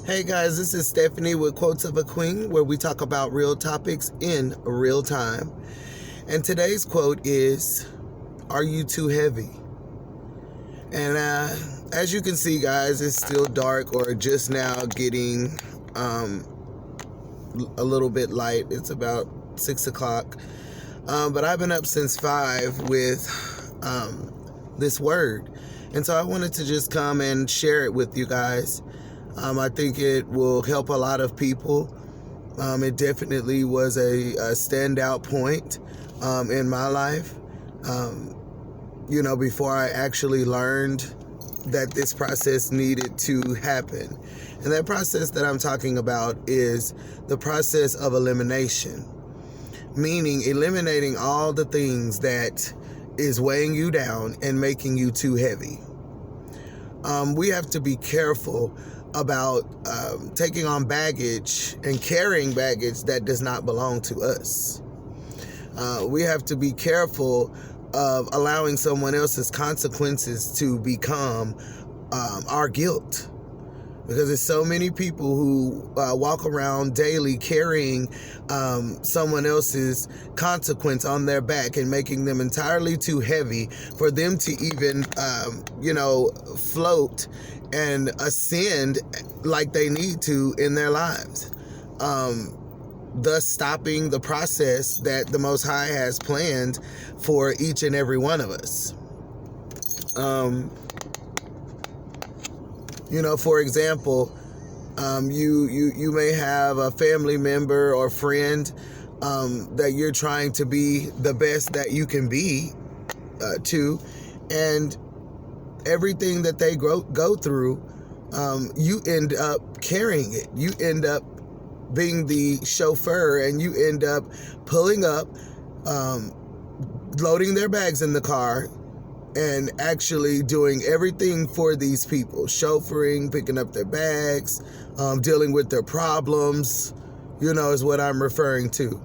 Hey guys, this is Stephanie with Quotes of a Queen, where we talk about real topics in real time. And today's quote is, "Are you too heavy?" And as you can see, guys, it's still dark, or just now getting a little bit light. It's about 6 o'clock. But I've been up since 5 with this word. And so I wanted to just come and share it with you guys. I think it will help a lot of people. It definitely was a standout point in my life. Before I actually learned that this process needed to happen. And that process that I'm talking about is the process of elimination, meaning eliminating all the things that is weighing you down and making you too heavy. We have to be careful about taking on baggage and carrying baggage that does not belong to us. We have to be careful of allowing someone else's consequences to become our guilt. Because there's so many people who walk around daily carrying someone else's consequence on their back and making them entirely too heavy for them to even, float and ascend like they need to in their lives. Thus stopping the process that the Most High has planned for each and every one of us. For example, you may have a family member or friend that you're trying to be the best that you can be to, and everything that they go through, you end up carrying it. You end up being the chauffeur, and you end up pulling up, loading their bags in the car, and actually doing everything for these people, chauffeuring, picking up their bags, dealing with their problems, is what I'm referring to.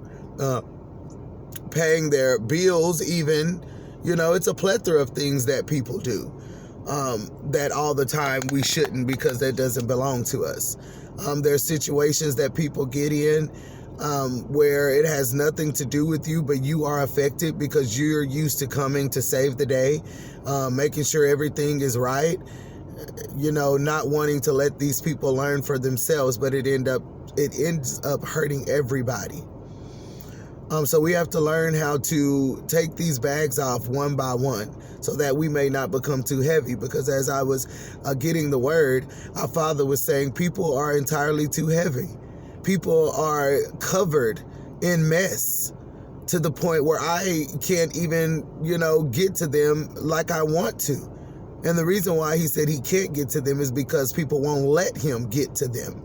Paying their bills even, it's a plethora of things that people do that all the time we shouldn't, because that doesn't belong to us. There are situations that people get in where it has nothing to do with you, but you are affected because you're used to coming to save the day, making sure everything is right, not wanting to let these people learn for themselves, but it ends up hurting everybody. So we have to learn how to take these bags off one by one so that we may not become too heavy. Because as I was getting the word, our Father was saying people are entirely too heavy. People are covered in mess to the point where I can't even, get to them like I want to. And the reason why he said he can't get to them is because people won't let him get to them,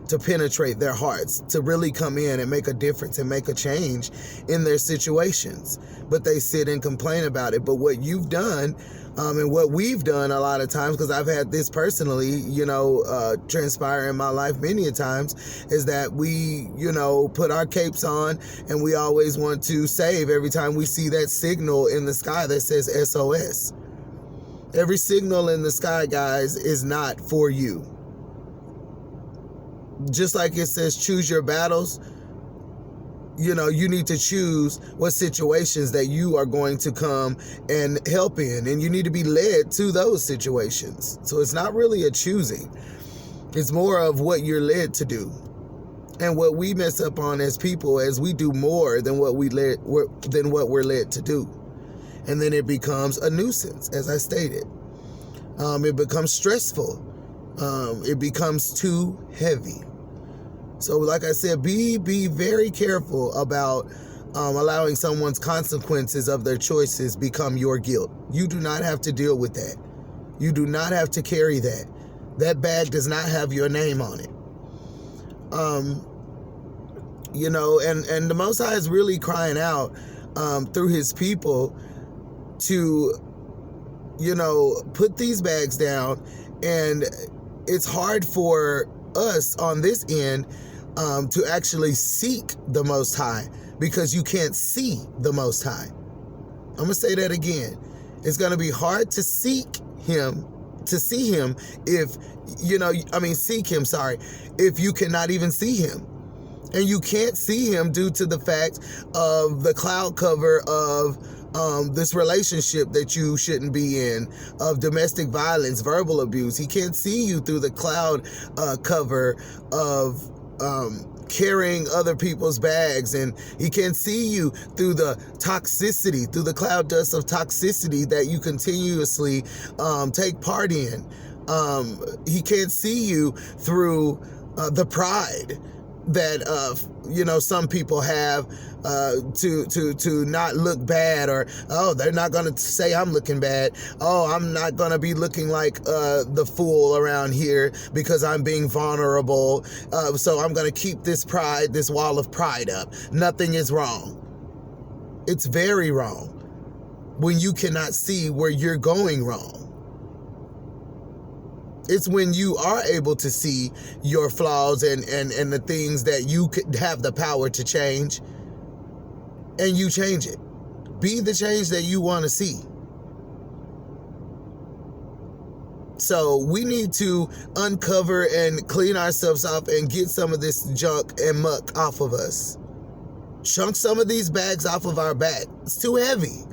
to penetrate their hearts, to really come in and make a difference and make a change in their situations. But they sit and complain about it. But what you've done, and what we've done a lot of times, because I've had this personally, transpire in my life many a times, is that we, put our capes on and we always want to save every time we see that signal in the sky that says SOS. Every signal in the sky, guys, is not for you. Just like it says, choose your battles, you need to choose what situations that you are going to come and help in. And you need to be led to those situations. So it's not really a choosing. It's more of what you're led to do. And what we mess up on as people is we do more than what we're led to do. And then it becomes a nuisance, as I stated. It becomes stressful. It becomes too heavy. So like I said, be very careful about allowing someone's consequences of their choices become your guilt. You do not have to deal with that. You do not have to carry that. That bag does not have your name on it. And the Most High is really crying out through his people to, put these bags down. And it's hard for us on this end to actually seek the Most High, because you can't see the Most High. I'm going to say that again. It's going to be hard to see him if, seek him, if you cannot even see him. And you can't see him due to the fact of the cloud cover of this relationship that you shouldn't be in, of domestic violence, verbal abuse. He can't see you through the cloud cover of carrying other people's bags, and he can't see you through the toxicity, through the cloud dust of toxicity that you continuously take part in. He can't see you through the pride that some people have to not look bad, or they're not going to say I'm looking bad. I'm not going to be looking like the fool around here because I'm being vulnerable. So I'm going to keep this wall of pride up. Nothing is wrong. It's very wrong when you cannot see where you're going wrong. It's when you are able to see your flaws and the things that you could have the power to change, and you change it. Be the change that you want to see. So we need to uncover and clean ourselves up and get some of this junk and muck off of us. Chunk some of these bags off of our back. It's too heavy.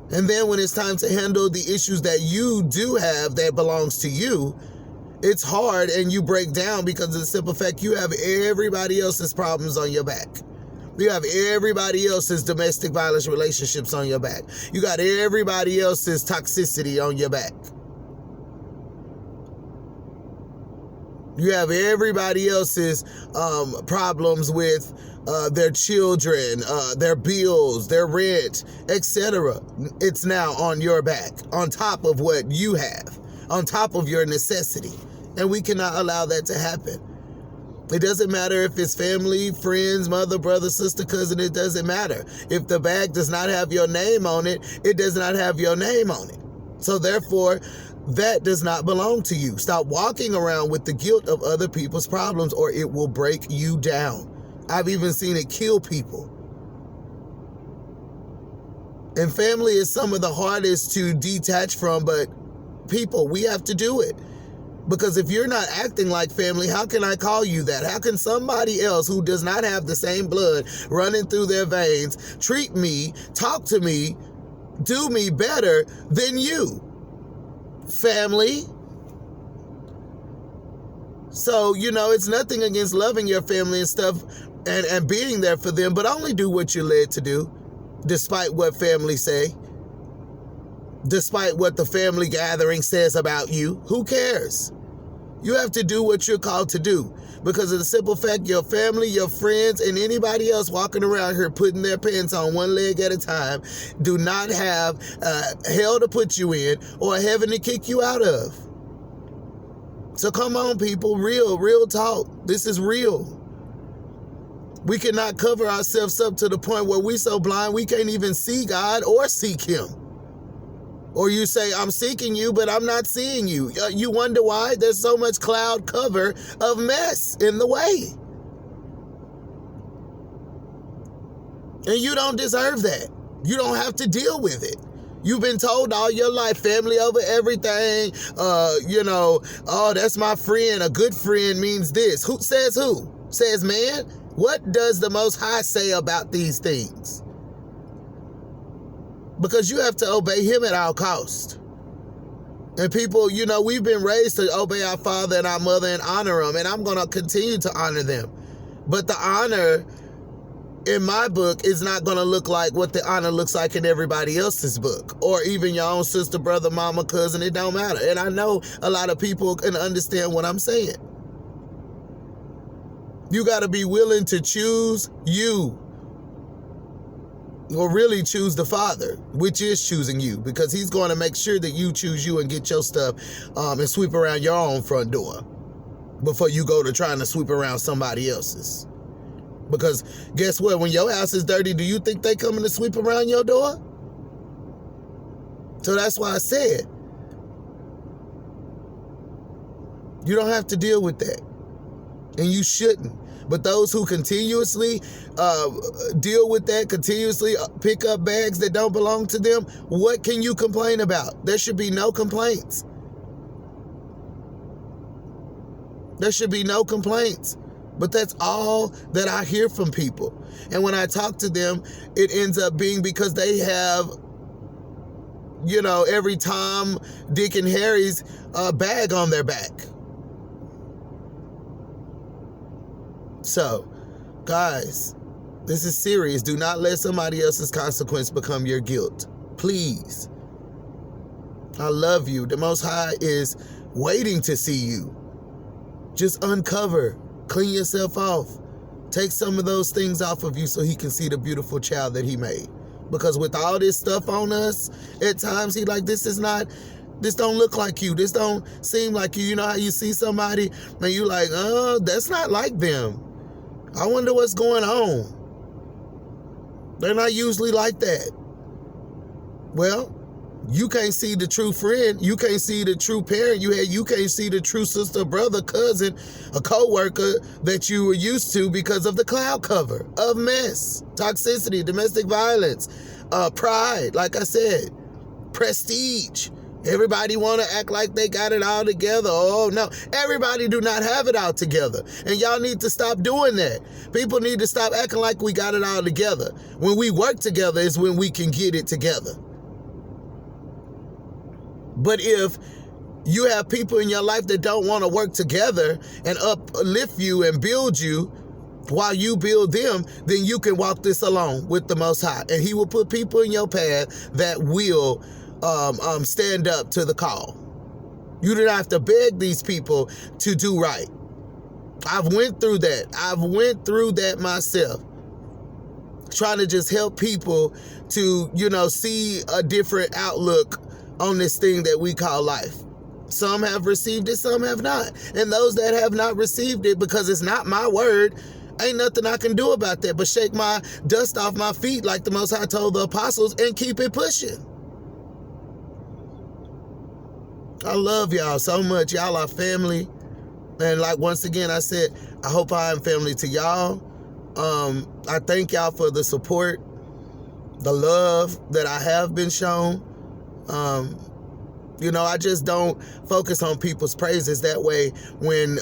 And then when it's time to handle the issues that you do have that belongs to you, it's hard and you break down because of the simple fact you have everybody else's problems on your back. You have everybody else's domestic violence relationships on your back. You got everybody else's toxicity on your back. You have everybody else's problems with their children, their bills, their rent, etc. It's now on your back, on top of what you have, on top of your necessity. And we cannot allow that to happen. It doesn't matter if it's family, friends, mother, brother, sister, cousin, it doesn't matter. If the bag does not have your name on it, it does not have your name on it. So therefore, that does not belong to you. Stop walking around with the guilt of other people's problems, or it will break you down. I've even seen it kill people. And family is some of the hardest to detach from, but people, we have to do it. Because if you're not acting like family, how can I call you that? How can somebody else who does not have the same blood running through their veins treat me, talk to me, do me better than you? Family. So, it's nothing against loving your family and stuff and being there for them, but only do what you're led to do, despite what family say, despite what the family gathering says about you. Who cares? You have to do what you're called to do, because of the simple fact your family, your friends, and anybody else walking around here putting their pants on one leg at a time do not have hell to put you in or heaven to kick you out of. So come on, people, real talk. This is real. We cannot cover ourselves up to the point where we're so blind we can't even see God or seek him. Or you say, I'm seeking you, but I'm not seeing you. You wonder why? There's so much cloud cover of mess in the way. And you don't deserve that. You don't have to deal with it. You've been told all your life, family over everything. That's my friend. A good friend means this. Who says who? Says man? What does the Most High say about these things? Because you have to obey him at all cost. And people, we've been raised to obey our father and our mother and honor them. And I'm going to continue to honor them. But the honor in my book is not going to look like what the honor looks like in everybody else's book. Or even your own sister, brother, mama, cousin. It don't matter. And I know a lot of people can understand what I'm saying. You got to be willing to choose you. Or really choose the Father, which is choosing you, because he's going to make sure that you choose you and get your stuff and sweep around your own front door before you go to trying to sweep around somebody else's. Because guess what? When your house is dirty, do you think they coming to sweep around your door? So that's why I said, you don't have to deal with that. And you shouldn't. But those who continuously deal with that, continuously pick up bags that don't belong to them, what can you complain about? There should be no complaints. There should be no complaints. But that's all that I hear from people. And when I talk to them, it ends up being because they have, you know, every Tom, Dick, and Harry's bag on their back. So, guys, this is serious. Do not let somebody else's consequence become your guilt. Please. I love you. The Most High is waiting to see you. Just uncover. Clean yourself off. Take some of those things off of you so he can see the beautiful child that he made. Because with all this stuff on us, at times he like, this don't look like you. This don't seem like you. You know how you see somebody and you like, oh, that's not like them. I wonder what's going on. They're not usually like that. Well, you can't see the true friend. You can't see the true parent you had. You can't see the true sister, brother, cousin, a co-worker that you were used to because of the cloud cover of mess, toxicity, domestic violence, pride, like I said, prestige. Everybody want to act like they got it all together. Oh, no. Everybody do not have it all together. And y'all need to stop doing that. People need to stop acting like we got it all together. When we work together is when we can get it together. But if you have people in your life that don't want to work together and uplift you and build you while you build them, then you can walk this alone with the Most High. And he will put people in your path that will stand up to the call. You don't have to beg these people to do right. I've went through that. I've went through that myself. Trying to just help people to, you know, see a different outlook on this thing that we call life. Some have received it, some have not. And those that have not received it, because it's not my word, ain't nothing I can do about that but shake my dust off my feet like the Most High told the apostles and keep it pushing. I love y'all so much. Y'all are family. And like once again, I said, I hope I am family to y'all. I thank y'all for the support, the love that I have been shown. You know, I just don't focus on people's praises. That way, when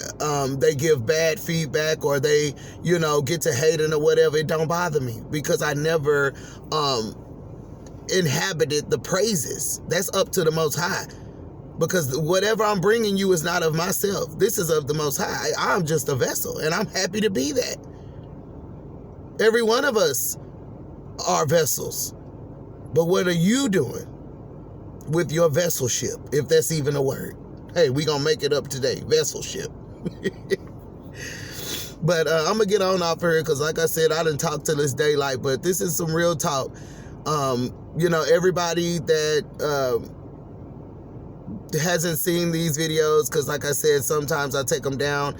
they give bad feedback or they, you know, get to hating or whatever, it don't bother me because I never inhabited the praises. That's up to the Most High. Because whatever I'm bringing you is not of myself. This is of the Most High. I'm just a vessel, and I'm happy to be that. Every one of us are vessels. But what are you doing with your vesselship, if that's even a word? Hey, we gonna make it up today. Vesselship. But I'm gonna get on off here because, like I said, I didn't talk till it's daylight. But this is some real talk. You know, everybody that hasn't seen these videos, because like I said, sometimes I take them down.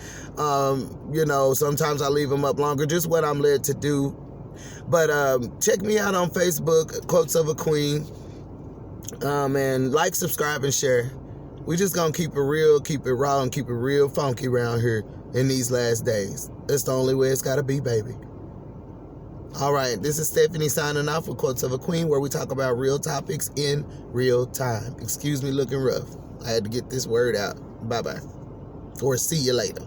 You know, sometimes I leave them up longer. Just what I'm led to do. But check me out on Facebook, Quotes of a Queen. And like, subscribe, and share. We just gonna keep it real, keep it raw, and keep it real funky around here in these last days. That's the only way it's gotta be, baby. All right, this is Stephanie signing off with Quotes of a Queen, where we talk about real topics in real time. Excuse me looking rough. I had to get this word out. Bye-bye. Or see you later.